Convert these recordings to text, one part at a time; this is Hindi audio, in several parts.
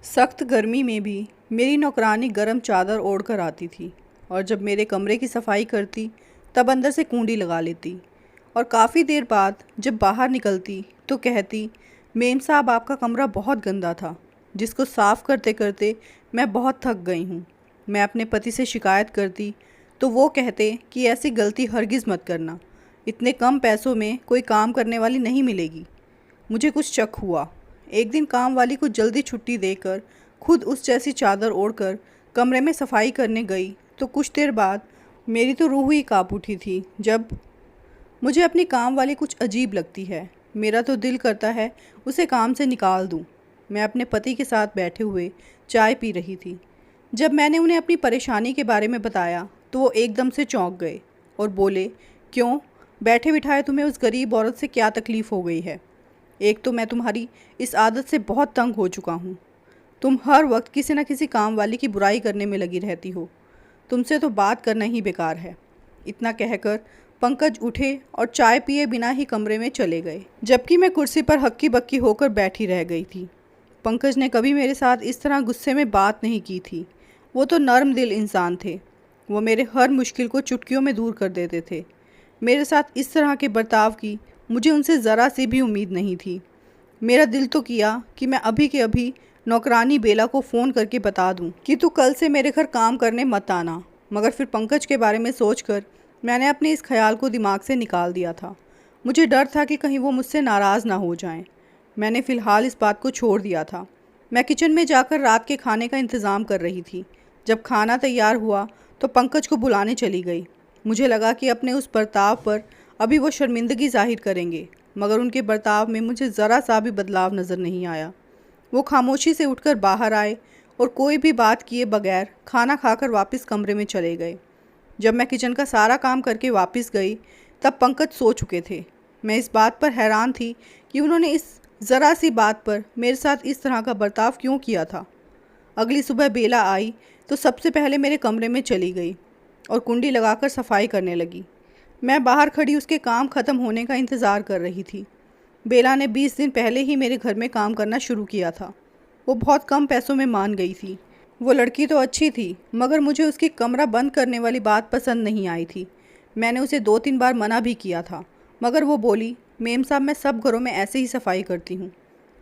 सख्त गर्मी में भी मेरी नौकरानी गर्म चादर ओढ़ कर आती थी और जब मेरे कमरे की सफाई करती तब अंदर से कुंडी लगा लेती। और काफ़ी देर बाद जब बाहर निकलती तो कहती, मेम साहब आपका कमरा बहुत गंदा था, जिसको साफ़ करते करते मैं बहुत थक गई हूँ। मैं अपने पति से शिकायत करती तो वो कहते कि ऐसी गलती हरगिज़ मत करना, इतने कम पैसों में कोई काम करने वाली नहीं मिलेगी। मुझे कुछ शक हुआ। एक दिन काम वाली को जल्दी छुट्टी देकर खुद उस जैसी चादर ओढ़कर कमरे में सफाई करने गई तो कुछ देर बाद मेरी तो रूह ही काँप उठी थी। जब मुझे अपनी काम वाली कुछ अजीब लगती है, मेरा तो दिल करता है उसे काम से निकाल दूं। मैं अपने पति के साथ बैठे हुए चाय पी रही थी। जब मैंने उन्हें अपनी परेशानी के बारे में बताया तो वो एकदम से चौंक गए और बोले, क्यों, बैठे बिठाए तुम्हें उस गरीब औरत से क्या तकलीफ़ हो गई है? एक तो मैं तुम्हारी इस आदत से बहुत तंग हो चुका हूँ। तुम हर वक्त किसी न किसी काम वाली की बुराई करने में लगी रहती हो। तुमसे तो बात करना ही बेकार है। इतना कहकर पंकज उठे और चाय पिए बिना ही कमरे में चले गए, जबकि मैं कुर्सी पर हक्की बक्की होकर बैठी रह गई थी। पंकज ने कभी मेरे साथ इस तरह गुस्से में बात नहीं की थी। वो तो नर्म दिल इंसान थे। वो मेरे हर मुश्किल को चुटकियों में दूर कर देते थे। मेरे साथ इस तरह के बर्ताव की मुझे उनसे ज़रा सी भी उम्मीद नहीं थी। मेरा दिल तो किया कि मैं अभी के अभी नौकरानी बेला को फ़ोन करके बता दूं कि तू कल से मेरे घर काम करने मत आना, मगर फिर पंकज के बारे में सोचकर मैंने अपने इस ख्याल को दिमाग से निकाल दिया था। मुझे डर था कि कहीं वो मुझसे नाराज़ ना हो जाएं। मैंने फ़िलहाल इस बात को छोड़ दिया था। मैं किचन में जाकर रात के खाने का इंतज़ाम कर रही थी। जब खाना तैयार हुआ तो पंकज को बुलाने चली गई। मुझे लगा कि अपने उस बर्ताव पर अभी वो शर्मिंदगी जाहिर करेंगे, मगर उनके बर्ताव में मुझे ज़रा सा भी बदलाव नज़र नहीं आया। वो खामोशी से उठकर बाहर आए और कोई भी बात किए बगैर खाना खाकर वापस कमरे में चले गए। जब मैं किचन का सारा काम करके वापस गई तब पंकज सो चुके थे। मैं इस बात पर हैरान थी कि उन्होंने इस ज़रा सी बात पर मेरे साथ इस तरह का बर्ताव क्यों किया था। अगली सुबह बेला आई तो सबसे पहले मेरे कमरे में चली गई और कुंडी लगाकर सफाई करने लगी। मैं बाहर खड़ी उसके काम ख़त्म होने का इंतज़ार कर रही थी। बेला ने 20 दिन पहले ही मेरे घर में काम करना शुरू किया था। वो बहुत कम पैसों में मान गई थी। वो लड़की तो अच्छी थी, मगर मुझे उसकी कमरा बंद करने वाली बात पसंद नहीं आई थी। मैंने उसे 2-3 बार मना भी किया था, मगर वो बोली, मेम साहब मैं सब घरों में ऐसे ही सफाई करती हूँ।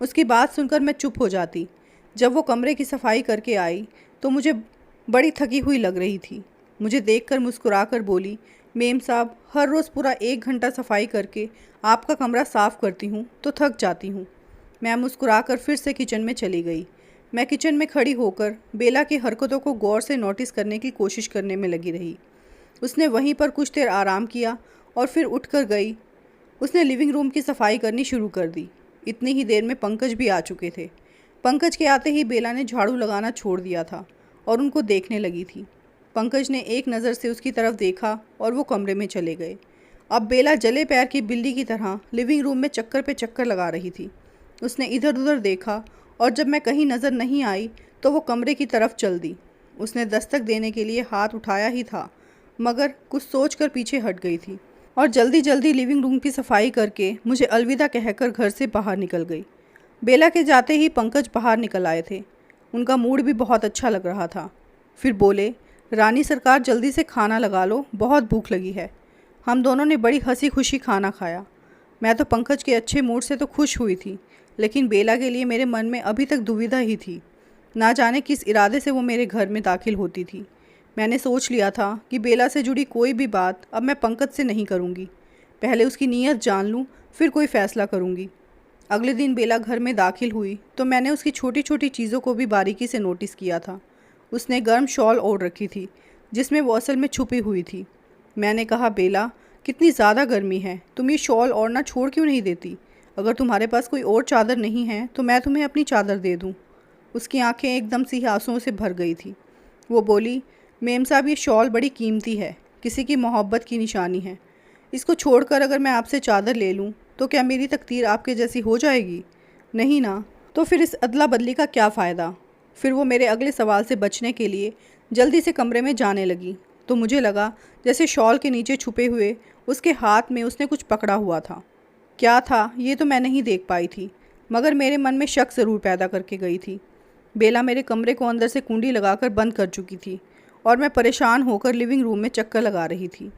उसकी बात सुनकर मैं चुप हो जाती। जब वो कमरे की सफाई करके आई तो मुझे बड़ी थकी हुई लग रही थी। मुझे देखकर मुस्कुरा कर बोली, मेम साहब हर रोज़ पूरा 1 घंटा सफाई करके आपका कमरा साफ़ करती हूँ तो थक जाती हूँ। मैं मुस्कुराकर फिर से किचन में चली गई। मैं किचन में खड़ी होकर बेला की हरकतों को गौर से नोटिस करने की कोशिश करने में लगी रही। उसने वहीं पर कुछ देर आराम किया और फिर उठकर गई। उसने लिविंग रूम की सफाई करनी शुरू कर दी। इतनी ही देर में पंकज भी आ चुके थे। पंकज के आते ही बेला ने झाड़ू लगाना छोड़ दिया था और उनको देखने लगी थी। पंकज ने एक नज़र से उसकी तरफ देखा और वो कमरे में चले गए। अब बेला जले पैर की बिल्ली की तरह लिविंग रूम में चक्कर पे चक्कर लगा रही थी। उसने इधर उधर देखा और जब मैं कहीं नज़र नहीं आई तो वो कमरे की तरफ चल दी। उसने दस्तक देने के लिए हाथ उठाया ही था, मगर कुछ सोचकर पीछे हट गई थी और जल्दी जल्दी लिविंग रूम की सफाई करके मुझे अलविदा कहकर घर से बाहर निकल गई। बेला के जाते ही पंकज बाहर निकल आए थे। उनका मूड भी बहुत अच्छा लग रहा था। फिर बोले, रानी सरकार जल्दी से खाना लगा लो, बहुत भूख लगी है। हम दोनों ने बड़ी हंसी खुशी खाना खाया। मैं तो पंकज के अच्छे मूड से तो खुश हुई थी, लेकिन बेला के लिए मेरे मन में अभी तक दुविधा ही थी। ना जाने किस इरादे से वो मेरे घर में दाखिल होती थी। मैंने सोच लिया था कि बेला से जुड़ी कोई भी बात अब मैं पंकज से नहीं करूँगी। पहले उसकी नीयत जान लूँ, फिर कोई फ़ैसला करूँगी। अगले दिन बेला घर में दाखिल हुई तो मैंने उसकी छोटी छोटी चीज़ों को भी बारीकी से नोटिस किया था। उसने गर्म शॉल ओढ़ रखी थी जिसमें वो असल में छुपी हुई थी। मैंने कहा, बेला कितनी ज़्यादा गर्मी है, तुम ये शॉल ओढ़ना छोड़ क्यों नहीं देती? अगर तुम्हारे पास कोई और चादर नहीं है तो मैं तुम्हें अपनी चादर दे दूँ। उसकी आंखें एकदम सी आंसुओं से भर गई थी। वो बोली, मेम साहब ये शॉल बड़ी कीमती है, किसी की मोहब्बत की निशानी है। इसको छोड़कर अगर मैं आपसे चादर ले लूँ तो क्या मेरी तकदीर आपके जैसी हो जाएगी? नहीं ना। तो फिर इस अदला बदली का क्या फ़ायदा? फिर वो मेरे अगले सवाल से बचने के लिए जल्दी से कमरे में जाने लगी तो मुझे लगा जैसे शॉल के नीचे छुपे हुए उसके हाथ में उसने कुछ पकड़ा हुआ था। क्या था ये तो मैं नहीं देख पाई थी, मगर मेरे मन में शक ज़रूर पैदा करके गई थी। बेला मेरे कमरे को अंदर से कुंडी लगाकर बंद कर चुकी थी और मैं परेशान होकर लिविंग रूम में चक्कर लगा रही थी।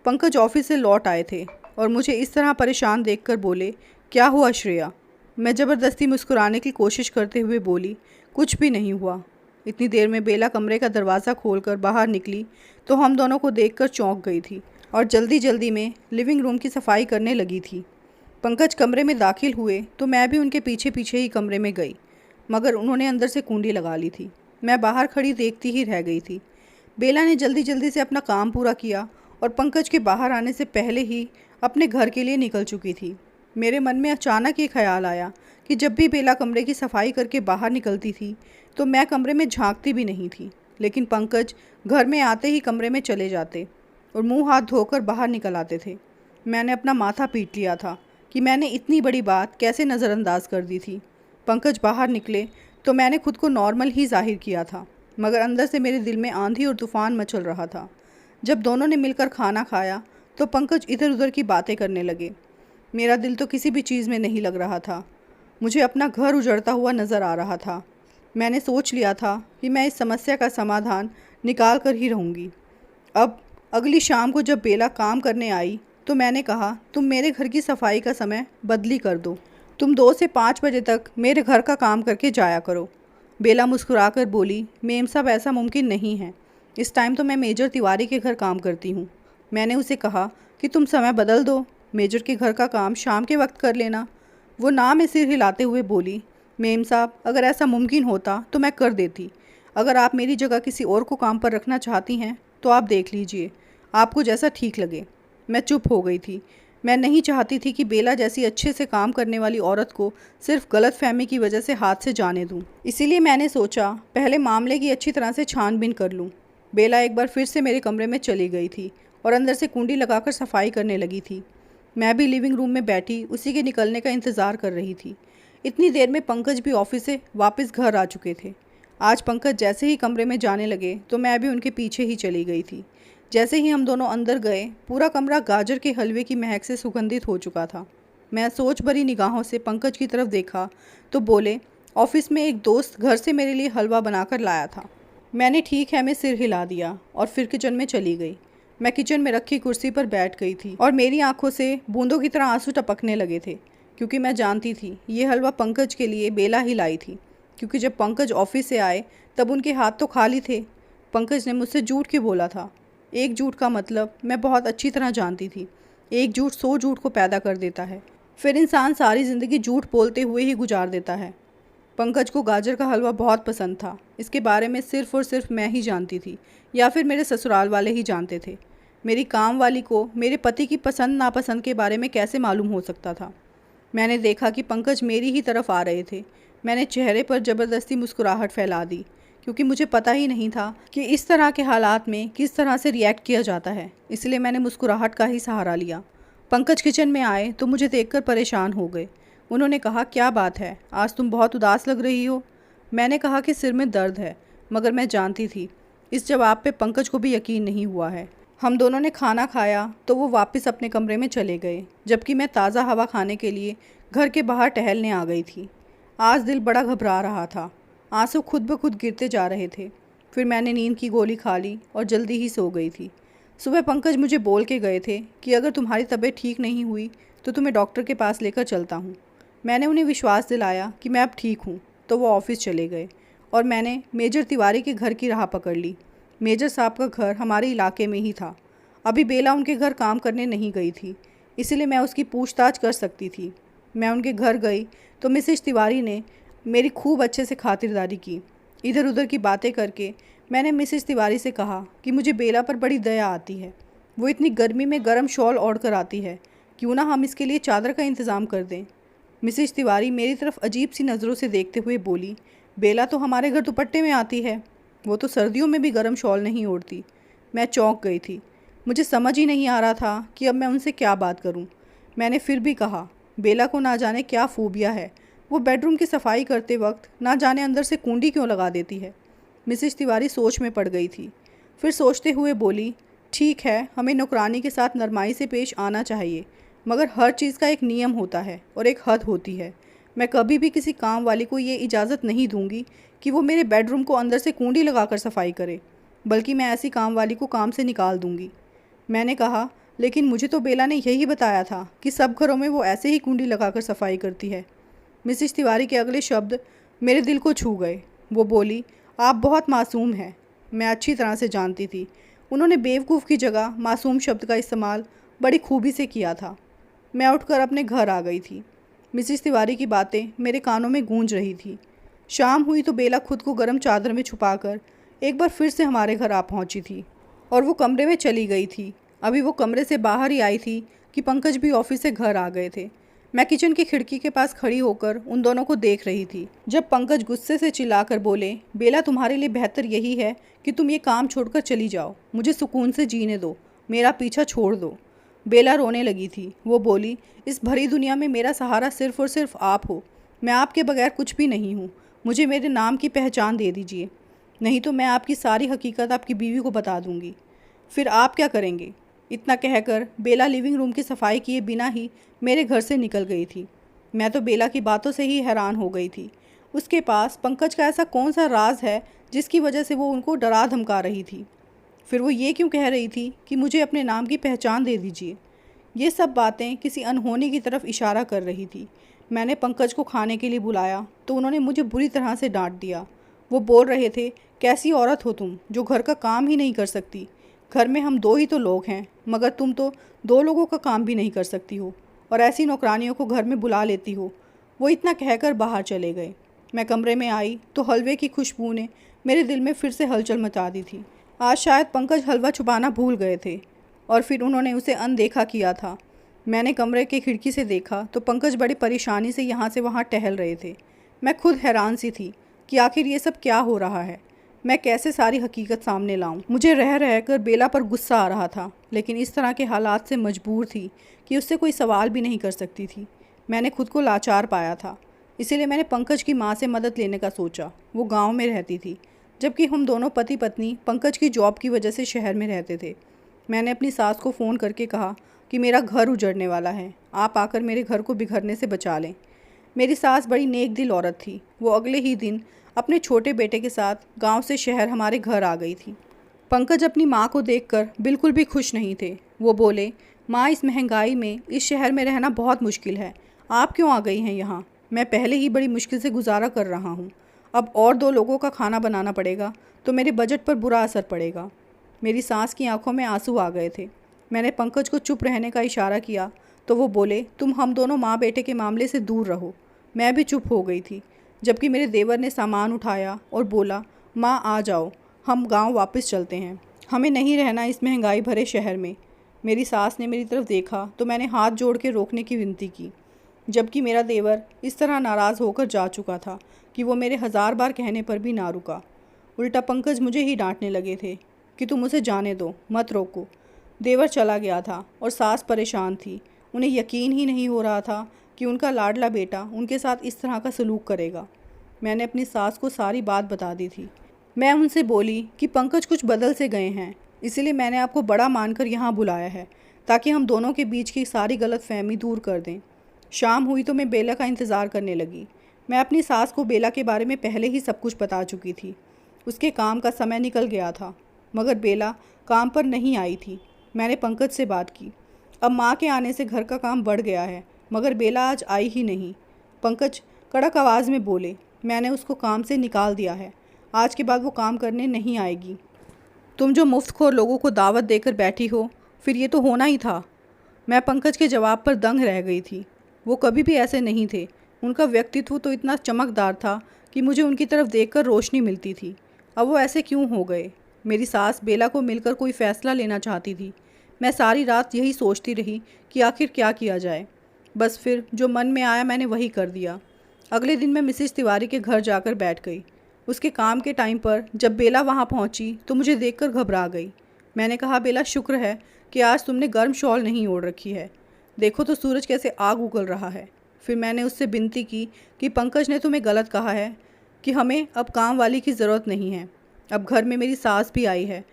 पंकज ऑफिस से लौट आए थे और मुझे इस तरह परेशान देखकर बोले, क्या हुआ श्रेया? मैं ज़बरदस्ती मुस्कुराने की कोशिश करते हुए बोली, कुछ भी नहीं हुआ। इतनी देर में बेला कमरे का दरवाज़ा खोलकर बाहर निकली तो हम दोनों को देखकर चौंक गई थी और जल्दी जल्दी में लिविंग रूम की सफाई करने लगी थी। पंकज कमरे में दाखिल हुए तो मैं भी उनके पीछे पीछे ही कमरे में गई, मगर उन्होंने अंदर से कुंडी लगा ली थी। मैं बाहर खड़ी देखती ही रह गई थी। बेला ने जल्दी जल्दी से अपना काम पूरा किया और पंकज के बाहर आने से पहले ही अपने घर के लिए निकल चुकी थी। मेरे मन में अचानक ये ख्याल आया कि जब भी बेला कमरे की सफाई करके बाहर निकलती थी तो मैं कमरे में झांकती भी नहीं थी, लेकिन पंकज घर में आते ही कमरे में चले जाते और मुंह हाथ धोकर बाहर निकल आते थे। मैंने अपना माथा पीट लिया था कि मैंने इतनी बड़ी बात कैसे नज़रअंदाज कर दी थी। पंकज बाहर निकले तो मैंने खुद को नॉर्मल ही जाहिर किया था, मगर अंदर से मेरे दिल में आंधी और तूफ़ान मचल रहा था। जब दोनों ने मिलकर खाना खाया तो पंकज इधर उधर की बातें करने लगे। मेरा दिल तो किसी भी चीज़ में नहीं लग रहा था। मुझे अपना घर उजड़ता हुआ नज़र आ रहा था। मैंने सोच लिया था कि मैं इस समस्या का समाधान निकाल कर ही रहूँगी। अब अगली शाम को जब बेला काम करने आई तो मैंने कहा, तुम मेरे घर की सफाई का समय बदली कर दो। तुम 2 से 5 बजे तक मेरे घर का काम करके जाया करो। बेला मुस्कुराकर बोली, मेम साहब ऐसा मुमकिन नहीं है। इस टाइम तो मैं मेजर तिवारी के घर काम करती हूँ। मैंने उसे कहा कि तुम समय बदल दो, मेजर के घर का काम शाम के वक्त कर लेना। वो ना में सिर हिलाते हुए बोली, मेम साहब अगर ऐसा मुमकिन होता तो मैं कर देती। अगर आप मेरी जगह किसी और को काम पर रखना चाहती हैं तो आप देख लीजिए, आपको जैसा ठीक लगे। मैं चुप हो गई थी। मैं नहीं चाहती थी कि बेला जैसी अच्छे से काम करने वाली औरत को सिर्फ गलतफहमी की वजह से हाथ से जाने दूं। इसीलिए मैंने सोचा पहले मामले की अच्छी तरह से छानबीन कर लूं। बेला एक बार फिर से मेरे कमरे में चली गई थी और अंदर से कुंडी लगाकर सफाई करने लगी थी। मैं भी लिविंग रूम में बैठी उसी के निकलने का इंतज़ार कर रही थी। इतनी देर में पंकज भी ऑफिस से वापस घर आ चुके थे। आज पंकज जैसे ही कमरे में जाने लगे तो मैं भी उनके पीछे ही चली गई थी। जैसे ही हम दोनों अंदर गए पूरा कमरा गाजर के हलवे की महक से सुगंधित हो चुका था। मैं सोच भरी निगाहों से पंकज की तरफ देखा तो बोले, ऑफिस में एक दोस्त घर से मेरे लिए हलवा बनाकर लाया था। मैंने ठीक है में सिर हिला दिया और फिर किचन में चली गई। मैं किचन में रखी कुर्सी पर बैठ गई थी और मेरी आंखों से बूंदों की तरह आंसू टपकने लगे थे, क्योंकि मैं जानती थी ये हलवा पंकज के लिए बेला ही लाई थी। क्योंकि जब पंकज ऑफिस से आए तब उनके हाथ तो खाली थे। पंकज ने मुझसे झूठ क्यों बोला था? एक झूठ का मतलब मैं बहुत अच्छी तरह जानती थी। एक झूठ 100 झूठ को पैदा कर देता है। फिर इंसान सारी ज़िंदगी झूठ बोलते हुए ही गुजार देता है। पंकज को गाजर का हलवा बहुत पसंद था। इसके बारे में सिर्फ़ और सिर्फ मैं ही जानती थी, या फिर मेरे ससुराल वाले ही जानते थे। मेरी काम वाली को मेरे पति की पसंद नापसंद के बारे में कैसे मालूम हो सकता था? मैंने देखा कि पंकज मेरी ही तरफ आ रहे थे। मैंने चेहरे पर ज़बरदस्ती मुस्कुराहट फैला दी, क्योंकि मुझे पता ही नहीं था कि इस तरह के हालात में किस तरह से रिएक्ट किया जाता है। इसलिए मैंने मुस्कुराहट का ही सहारा लिया। पंकज किचन में आए तो मुझे देखकर परेशान हो गए। उन्होंने कहा, क्या बात है, आज तुम बहुत उदास लग रही हो। मैंने कहा कि सिर में दर्द है, मगर मैं जानती थी इस जवाब पे पंकज को भी यकीन नहीं हुआ है। हम दोनों ने खाना खाया तो वो वापस अपने कमरे में चले गए, जबकि मैं ताज़ा हवा खाने के लिए घर के बाहर टहलने आ गई थी। आज दिल बड़ा घबरा रहा था। आंसू खुद ब खुद गिरते जा रहे थे। फिर मैंने नींद की गोली खा ली और जल्दी ही सो गई थी। सुबह पंकज मुझे बोल के गए थे कि अगर तुम्हारी तबीयत ठीक नहीं हुई तो तुम्हें डॉक्टर के पास लेकर चलता हूँ। मैंने उन्हें विश्वास दिलाया कि मैं अब ठीक हूँ, तो वो ऑफिस चले गए और मैंने मेजर तिवारी के घर की राह पकड़ ली। मेजर साहब का घर हमारे इलाके में ही था। अभी बेला उनके घर काम करने नहीं गई थी, इसलिए मैं उसकी पूछताछ कर सकती थी। मैं उनके घर गई तो मिसेज तिवारी ने मेरी खूब अच्छे से खातिरदारी की। इधर उधर की बातें करके मैंने मिसेज तिवारी से कहा कि मुझे बेला पर बड़ी दया आती है। वो इतनी गर्मी में गर्म शॉल ओढ़ कर आती है, क्यों ना हम इसके लिए चादर का इंतज़ाम कर दें। मिसेज तिवारी मेरी तरफ अजीब सी नज़रों से देखते हुए बोली, बेला तो हमारे घर दुपट्टे में आती है, वो तो सर्दियों में भी गर्म शॉल नहीं ओढ़ती। मैं चौंक गई थी। मुझे समझ ही नहीं आ रहा था कि अब मैं उनसे क्या बात करूं। मैंने फिर भी कहा, बेला को ना जाने क्या फोबिया है, वो बेडरूम की सफाई करते वक्त ना जाने अंदर से कुंडी क्यों लगा देती है। मिसेज तिवारी सोच में पड़ गई थी। फिर सोचते हुए बोली, ठीक है, हमें नौकरानी के साथ नरमाई से पेश आना चाहिए, मगर हर चीज़ का एक नियम होता है और एक हद होती है। मैं कभी भी किसी काम वाली को ये इजाज़त नहीं दूंगी कि वो मेरे बेडरूम को अंदर से कुंडी लगाकर सफाई करे, बल्कि मैं ऐसी काम वाली को काम से निकाल दूंगी। मैंने कहा, लेकिन मुझे तो बेला ने यही बताया था कि सब घरों में वो ऐसे ही कुंडी लगाकर सफाई करती है। मिसेस तिवारी के अगले शब्द मेरे दिल को छू गए। वो बोली, आप बहुत मासूम हैं। मैं अच्छी तरह से जानती थी उन्होंने बेवकूफ़ की जगह मासूम शब्द का इस्तेमाल बड़ी खूबी से किया था। मैं उठकर अपने घर आ गई थी। मिसेस तिवारी की बातें मेरे कानों में गूंज रही थी। शाम हुई तो बेला खुद को गर्म चादर में छुपाकर एक बार फिर से हमारे घर आ पहुंची थी और वो कमरे में चली गई थी। अभी वो कमरे से बाहर ही आई थी कि पंकज भी ऑफिस से घर आ गए थे। मैं किचन की खिड़की के पास खड़ी होकर उन दोनों को देख रही थी जब पंकज गुस्से से चिल्लाकर बोले, बेला तुम्हारे लिए बेहतर यही है कि तुम ये काम छोड़कर चली जाओ, मुझे सुकून से जीने दो, मेरा पीछा छोड़ दो। बेला रोने लगी थी। वो बोली, इस भरी दुनिया में मेरा सहारा सिर्फ और सिर्फ आप हो। मैं आपके बगैर कुछ भी नहीं हूँ। मुझे मेरे नाम की पहचान दे दीजिए, नहीं तो मैं आपकी सारी हकीकत आपकी बीवी को बता दूँगी। फिर आप क्या करेंगे? इतना कहकर बेला लिविंग रूम की सफाई किए बिना ही मेरे घर से निकल गई थी। मैं तो बेला की बातों से ही हैरान हो गई थी। उसके पास पंकज का ऐसा कौन सा राज है जिसकी वजह से वो उनको डरा धमका रही थी? फिर वो ये क्यों कह रही थी कि मुझे अपने नाम की पहचान दे दीजिए? ये सब बातें किसी अनहोनी की तरफ इशारा कर रही थी। मैंने पंकज को खाने के लिए बुलाया तो उन्होंने मुझे बुरी तरह से डांट दिया। वो बोल रहे थे, कैसी औरत हो तुम जो घर का काम ही नहीं कर सकती। घर में हम दो ही तो लोग हैं, मगर तुम तो दो लोगों का काम भी नहीं कर सकती हो और ऐसी नौकरानियों को घर में बुला लेती हो। वो इतना कहकर बाहर चले गए। मैं कमरे में आई तो हलवे की खुशबू ने मेरे दिल में फिर से हलचल मचा दी थी। आज शायद पंकज हलवा छुपाना भूल गए थे और फिर उन्होंने उसे अनदेखा किया था। मैंने कमरे की खिड़की से देखा तो पंकज बड़ी परेशानी से यहाँ से वहाँ टहल रहे थे। मैं खुद हैरान सी थी कि आखिर ये सब क्या हो रहा है। मैं कैसे सारी हकीकत सामने लाऊं? मुझे रह रह कर बेला पर गुस्सा आ रहा था, लेकिन इस तरह के हालात से मजबूर थी कि उससे कोई सवाल भी नहीं कर सकती थी। मैंने खुद को लाचार पाया था, इसीलिए मैंने पंकज की माँ से मदद लेने का सोचा। वो गांव में रहती थी, जबकि हम दोनों पति पत्नी पंकज की जॉब की वजह से शहर में रहते थे। मैंने अपनी सास को फ़ोन करके कहा कि मेरा घर उजड़ने वाला है, आप आकर मेरे घर को बिखरने से बचा लें। मेरी सास बड़ी नेक दिल औरत थी। वो अगले ही दिन अपने छोटे बेटे के साथ गांव से शहर हमारे घर आ गई थी। पंकज अपनी माँ को देखकर बिल्कुल भी खुश नहीं थे। वो बोले, माँ, इस महंगाई में इस शहर में रहना बहुत मुश्किल है। आप क्यों आ गई हैं यहाँ? मैं पहले ही बड़ी मुश्किल से गुजारा कर रहा हूँ, अब और दो लोगों का खाना बनाना पड़ेगा तो मेरे बजट पर बुरा असर पड़ेगा। मेरी सास की आंखों में आंसू आ गए थे। मैंने पंकज को चुप रहने का इशारा किया तो वो बोले, तुम हम दोनों माँ बेटे के मामले से दूर रहो। मैं भी चुप हो गई थी, जबकि मेरे देवर ने सामान उठाया और बोला, माँ आ जाओ, हम गांव वापस चलते हैं, हमें नहीं रहना इस महंगाई भरे शहर में। मेरी सास ने मेरी तरफ देखा तो मैंने हाथ जोड़ के रोकने की विनती की, जबकि मेरा देवर इस तरह नाराज़ होकर जा चुका था कि वो मेरे 1000 बार कहने पर भी ना रुका। उल्टा पंकज मुझे ही डांटने लगे थे कि तुम उसे जाने दो, मत रोको। देवर चला गया था और सास परेशान थी। उन्हें यकीन ही नहीं हो रहा था कि उनका लाडला बेटा उनके साथ इस तरह का सलूक करेगा। मैंने अपनी सास को सारी बात बता दी थी। मैं उनसे बोली कि पंकज कुछ बदल से गए हैं, इसीलिए मैंने आपको बड़ा मानकर यहाँ बुलाया है ताकि हम दोनों के बीच की सारी गलतफहमी दूर कर दें। शाम हुई तो मैं बेला का इंतज़ार करने लगी। मैं अपनी सास को बेला के बारे में पहले ही सब कुछ बता चुकी थी। उसके काम का समय निकल गया था, मगर बेला काम पर नहीं आई थी। मैंने पंकज से बात की। अब माँ के आने से घर का काम बढ़ गया है, मगर बेला आज आई ही नहीं। पंकज कड़क आवाज़ में बोले, मैंने उसको काम से निकाल दिया है, आज के बाद वो काम करने नहीं आएगी। तुम जो मुफ्तखोर लोगों को दावत देकर बैठी हो, फिर ये तो होना ही था। मैं पंकज के जवाब पर दंग रह गई थी। वो कभी भी ऐसे नहीं थे। उनका व्यक्तित्व तो इतना चमकदार था कि मुझे उनकी तरफ देखकर रोशनी मिलती थी। अब वो ऐसे क्यों हो गए? मेरी सास बेला को मिलकर कोई फ़ैसला लेना चाहती थी। मैं सारी रात यही सोचती रही कि आखिर क्या किया जाए। बस फिर जो मन में आया मैंने वही कर दिया। अगले दिन मैं मिसेस तिवारी के घर जाकर बैठ गई। उसके काम के टाइम पर जब बेला वहाँ पहुँची तो मुझे देखकर घबरा गई। मैंने कहा, बेला, शुक्र है कि आज तुमने गर्म शॉल नहीं ओढ़ रखी है। देखो तो सूरज कैसे आग उगल रहा है। फिर मैंने उससे विनती की कि पंकज ने तुम्हें गलत कहा है कि हमें अब काम वाली की ज़रूरत नहीं है। अब घर में मेरी सास भी आई है,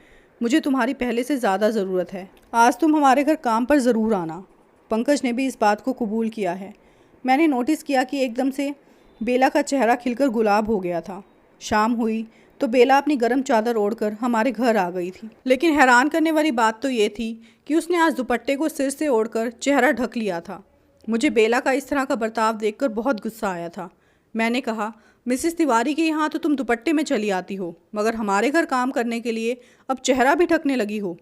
मुझे तुम्हारी पहले से ज़्यादा ज़रूरत है। आज तुम हमारे घर काम पर ज़रूर आना। पंकज ने भी इस बात को कबूल किया है। मैंने नोटिस किया कि एकदम से बेला का चेहरा खिलकर गुलाब हो गया था। शाम हुई तो बेला अपनी गर्म चादर ओढ़कर हमारे घर आ गई थी। लेकिन हैरान करने वाली बात तो ये थी कि उसने आज दुपट्टे को सिर से ओढ़कर चेहरा ढक लिया था। मुझे बेला का इस तरह का बर्ताव देखकर बहुत गुस्सा आया था। मैंने कहा, मिसेस तिवारी के यहाँ तो तुम दुपट्टे में चली आती हो, मगर हमारे घर काम करने के लिए अब चेहरा भी ढकने लगी हो।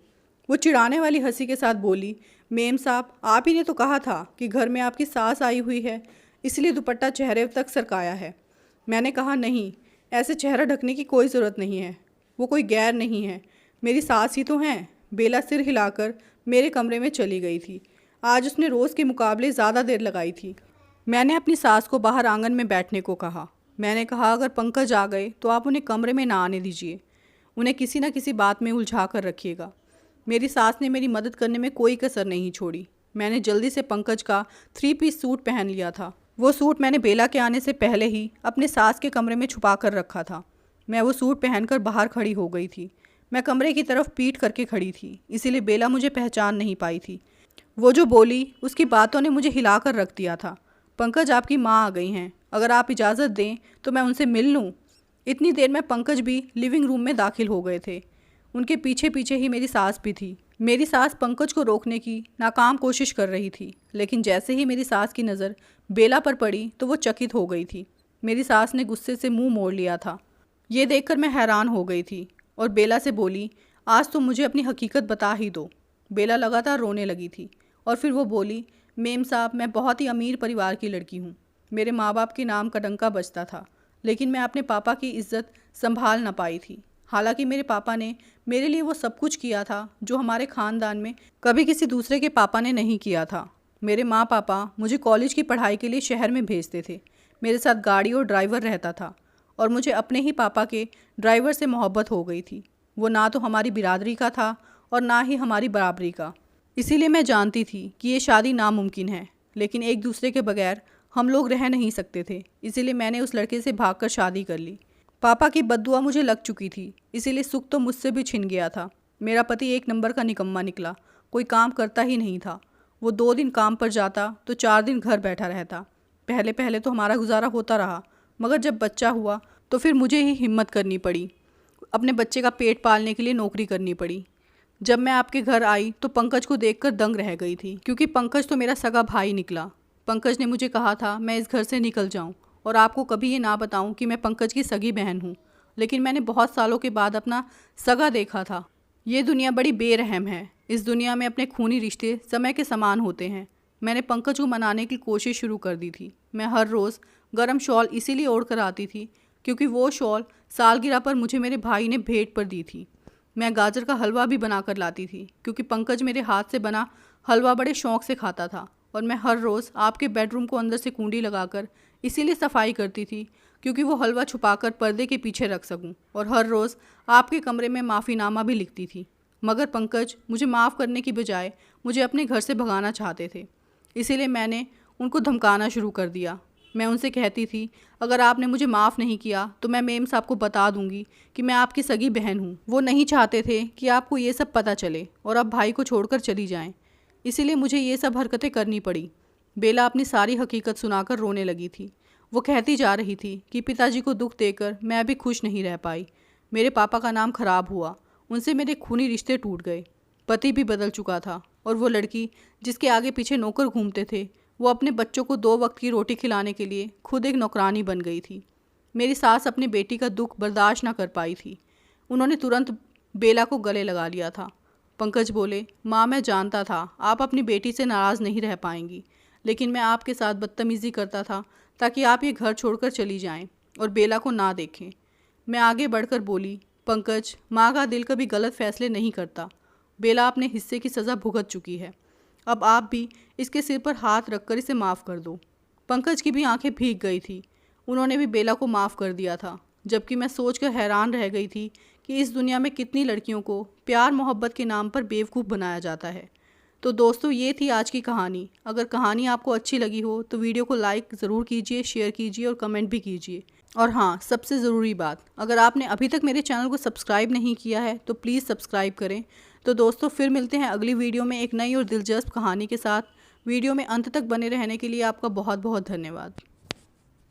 वो चिढ़ाने वाली हंसी के साथ बोली, मेम साहब, आप ही ने तो कहा था कि घर में आपकी सास आई हुई है, इसलिए दुपट्टा चेहरे तक सरकाया है। मैंने कहा, नहीं, ऐसे चेहरा ढकने की कोई ज़रूरत नहीं है। वो कोई गैर नहीं है, मेरी सास ही तो हैं। बेला सिर हिलाकर मेरे कमरे में चली गई थी। आज उसने रोज़ के मुकाबले ज़्यादा देर लगाई थी। मैंने अपनी सास को बाहर आंगन में बैठने को कहा। मैंने कहा, अगर पंकज आ गए तो आप उन्हें कमरे में ना आने दीजिए, उन्हें किसी न किसी बात में उलझा कर रखिएगा। मेरी सास ने मेरी मदद करने में कोई कसर नहीं छोड़ी। मैंने जल्दी से पंकज का 3 पीस सूट पहन लिया था। वो सूट मैंने बेला के आने से पहले ही अपने सास के कमरे में छुपा कर रखा था। मैं वो सूट पहनकर बाहर खड़ी हो गई थी। मैं कमरे की तरफ पीठ करके खड़ी थी, इसीलिए बेला मुझे पहचान नहीं पाई थी। वो जो बोली उसकी बातों ने मुझे हिला कर रख दिया था। पंकज, आपकी माँ आ गई हैं, अगर आप इजाज़त दें तो मैं उनसे मिल लूँ। इतनी देर में पंकज भी लिविंग रूम में दाखिल हो गए थे। उनके पीछे पीछे ही मेरी सास भी थी। मेरी सास पंकज को रोकने की नाकाम कोशिश कर रही थी, लेकिन जैसे ही मेरी सास की नज़र बेला पर पड़ी तो वो चकित हो गई थी। मेरी सास ने गुस्से से मुंह मोड़ लिया था। ये देखकर मैं हैरान हो गई थी और बेला से बोली, आज तो मुझे अपनी हकीकत बता ही दो। बेला लगातार रोने लगी थी और फिर वो बोली, मेम साहब, मैं बहुत ही अमीर परिवार की लड़की हूँ। मेरे माँ बाप के नाम का डंका बजता था, लेकिन मैं अपने पापा की इज्जत संभाल ना पाई थी। हालांकि मेरे पापा ने मेरे लिए वो सब कुछ किया था जो हमारे ख़ानदान में कभी किसी दूसरे के पापा ने नहीं किया था। मेरे माँ पापा मुझे कॉलेज की पढ़ाई के लिए शहर में भेजते थे। मेरे साथ गाड़ी और ड्राइवर रहता था और मुझे अपने ही पापा के ड्राइवर से मोहब्बत हो गई थी। वो ना तो हमारी बिरादरी का था और ना ही हमारी बराबरी का। इसीलिए मैं जानती थी कि ये शादी नामुमकिन है, लेकिन एक दूसरे के बगैर हम लोग रह नहीं सकते थे। इसीलिए मैंने उस लड़के से भागकर शादी कर ली। पापा की बद्दुआ मुझे लग चुकी थी, इसीलिए सुख तो मुझसे भी छिन गया था। मेरा पति एक नंबर का निकम्मा निकला, कोई काम करता ही नहीं था। वो 2 दिन काम पर जाता तो 4 दिन घर बैठा रहता। पहले पहले तो हमारा गुजारा होता रहा, मगर जब बच्चा हुआ तो फिर मुझे ही हिम्मत करनी पड़ी। अपने बच्चे का पेट पालने के लिए नौकरी करनी पड़ी। जब मैं आपके घर आई तो पंकज को देखकर दंग रह गई थी, क्योंकि पंकज तो मेरा सगा भाई निकला। पंकज ने मुझे कहा था मैं इस घर से निकल जाऊं और आपको कभी ये ना बताऊं कि मैं पंकज की सगी बहन हूं, लेकिन मैंने बहुत सालों के बाद अपना सगा देखा था। ये दुनिया बड़ी बेरहम है। इस दुनिया में अपने खूनी रिश्ते समय के समान होते हैं। मैंने पंकज को मनाने की कोशिश शुरू कर दी थी। मैं हर रोज़ गर्म शॉल इसीलिए ओढ़ कर आती थी क्योंकि वो शॉल सालगिरह पर मुझे मेरे भाई ने भेंट पर दी थी। मैं गाजर का हलवा भी बना कर लाती थी क्योंकि पंकज मेरे हाथ से बना हलवा बड़े शौक़ से खाता था। और मैं हर रोज़ आपके बेडरूम को अंदर से कुंडी लगाकर इसीलिए सफाई करती थी क्योंकि वो हलवा छुपाकर पर्दे के पीछे रख सकूं। और हर रोज़ आपके कमरे में माफ़ीनामा भी लिखती थी। मगर पंकज मुझे माफ़ करने की बजाय मुझे अपने घर से भगाना चाहते थे। इसीलिए मैंने उनको धमकाना शुरू कर दिया। मैं उनसे कहती थी, अगर आपने मुझे माफ़ नहीं किया तो मैं मेम साहब को बता दूंगी कि मैं आपकी सगी बहन हूँ। वो नहीं चाहते थे कि आपको ये सब पता चले और आप भाई को छोड़कर चली जाएं। इसीलिए मुझे ये सब हरकतें करनी पड़ी। बेला अपनी सारी हकीकत सुनाकर रोने लगी थी। वो कहती जा रही थी कि पिताजी को दुख देकर मैं अभी खुश नहीं रह पाई। मेरे पापा का नाम खराब हुआ, उनसे मेरे खूनी रिश्ते टूट गए। पति भी बदल चुका था और वो लड़की जिसके आगे पीछे नौकर घूमते थे, वो अपने बच्चों को 2 वक्त की रोटी खिलाने के लिए खुद एक नौकरानी बन गई थी। मेरी सास अपनी बेटी का दुख बर्दाश्त ना कर पाई थी। उन्होंने तुरंत बेला को गले लगा लिया था। पंकज बोले, माँ, मैं जानता था आप अपनी बेटी से नाराज़ नहीं रह पाएंगी, लेकिन मैं आपके साथ बदतमीज़ी करता था ताकि आप ये घर छोड़कर चली जाएं और बेला को ना देखें। मैं आगे बढ़कर बोली, पंकज, माँ का दिल कभी गलत फैसले नहीं करता। बेला अपने हिस्से की सज़ा भुगत चुकी है। अब आप भी इसके सिर पर हाथ रखकर इसे माफ़ कर दो। पंकज की भी आंखें भीग गई थी। उन्होंने भी बेला को माफ़ कर दिया था, जबकि मैं सोचकर हैरान रह गई थी कि इस दुनिया में कितनी लड़कियों को प्यार मोहब्बत के नाम पर बेवकूफ़ बनाया जाता है। तो दोस्तों, ये थी आज की कहानी। अगर कहानी आपको अच्छी लगी हो तो वीडियो को लाइक ज़रूर कीजिए, शेयर कीजिए और कमेंट भी कीजिए। और हाँ, सबसे ज़रूरी बात, अगर आपने अभी तक मेरे चैनल को सब्सक्राइब नहीं किया है तो प्लीज़ सब्सक्राइब करें। तो दोस्तों, फिर मिलते हैं अगली वीडियो में एक नई और दिलचस्प कहानी के साथ। वीडियो में अंत तक बने रहने के लिए आपका बहुत बहुत धन्यवाद।